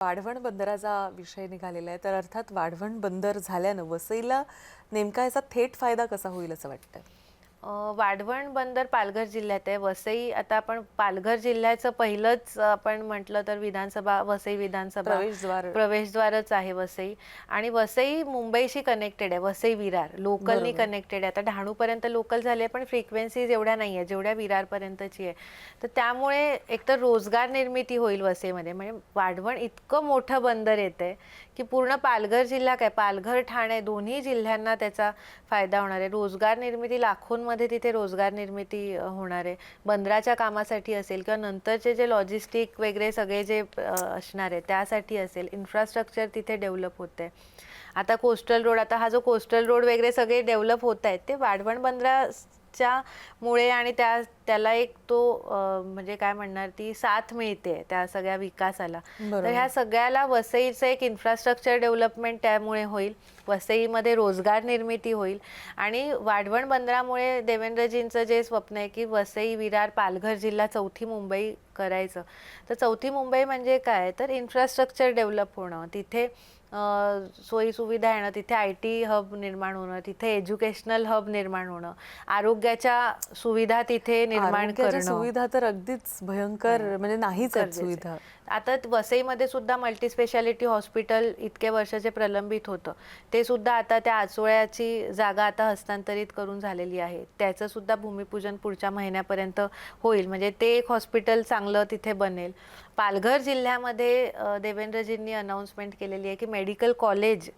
वाढवण बंदराचा विषय निघालेला आहे, तर अर्थात वाढवण बंदर झाल्यानं वसईला नेमका याचा थेट फायदा कसा होईल असं वाटतं? वाढवण बंदर पालघर जिल्ह्यात आहे. वसई आता आपण पालघर जिल्ह्याचं पहिलंच आपण म्हटलं तर विधानसभा वसई विधानसभा प्रवेशद्वार. प्रवेशद्वारच आहे वसई. आणि वसई मुंबईशी कनेक्टेड आहे. वसई विरार लोकलनी बरोबर. कनेक्टेड आहे. आता डहाणूपर्यंत लोकल झाली आहे, पण फ्रिक्वेन्सीज एवढ्या नाही आहे जेवढ्या विरारपर्यंतची आहे. तर त्यामुळे एकतर रोजगार निर्मिती होईल वसईमध्ये. म्हणजे वाढवण इतकं मोठं बंदर येतंय की पूर्ण पालघर जिल्हा काय पालघर ठाणे दोन्ही जिल्ह्यांना त्याचा फायदा होणार आहे. रोजगार निर्मिती लाखोंमध्ये तिथे रोजगार निर्मिती होणार आहे. बंदराच्या कामासाठी असेल किंवा नंतरचे जे लॉजिस्टिक वगैरे सगळे जे असणार आहे त्यासाठी असेल. इन्फ्रास्ट्रक्चर तिथे डेव्हलप होते. आता कोस्टल रोड, आता हा जो कोस्टल रोड वगैरे सगळे डेव्हलप होत आहेत ते वाढवण बंदराच्या मुळे आणि त्याला एक तो म्हणजे काय म्हणणार ती साथ मिळते त्या सगळ्या विकासाला. तर बरोबर. ह्या सगळ्याला वसईचं एक इन्फ्रास्ट्रक्चर डेव्हलपमेंट त्यामुळे होईल. वसईमध्ये रोजगार निर्मिती होईल आणि वाढवण बंदरामुळे देवेंद्रजींचं जे स्वप्न आहे की वसई विरार पालघर जिल्हा चौथी मुंबई करायचं. तर चौथी मुंबई म्हणजे काय, तर इन्फ्रास्ट्रक्चर डेव्हलप होणं, तिथे सोयी सुविधा येणं, तिथे IT हब निर्माण होणं, तिथे एज्युकेशनल हब निर्माण होणं, आरोग्याच्या सुविधा तिथे निर्माण आरोग्याच्या करणं सुविधा तर अगदीच भयंकर, म्हणजे नाहीच आहेत गरजेचं सुविधा. आहे. आता वसईमध्ये सुद्धा मल्टीस्पेशालिटी हॉस्पिटल इतके वर्षाचे प्रलंबित होतं, ते सुद्धा आता त्या आचोळ्याची जागा आता हस्तांतरित करून झालेली आहे. त्याचं सुद्धा भूमिपूजन पुढच्या महिन्यापर्यंत होईल. म्हणजे ते एक हॉस्पिटल चांगलं तिथे बनेल. पालघर जिल्ह्यामध्ये देवेंद्रजींनी अनाउन्समेंट केलेली आहे की मेडिकल कॉलेज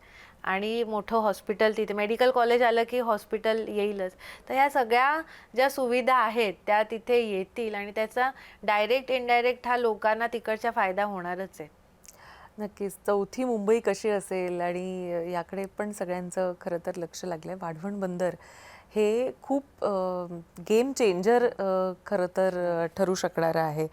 आणि मोठं हॉस्पिटल, तिथे मेडिकल कॉलेज आलं की हॉस्पिटल येईलच. तर ह्या सगळ्या ज्या सुविधा आहेत त्या तिथे येतील आणि त्याचा डायरेक्ट इनडायरेक्ट हा लोकांना तिकडचा फायदा होणारच आहे. नक्कीच चौथी मुंबई कशी असेल आणि याकडे पण सगळ्यांचं खरं तर लक्ष लागलंय. वाढवण बंदर हे खूप गेम चेंजर खरं तर ठरू शकणार आहे.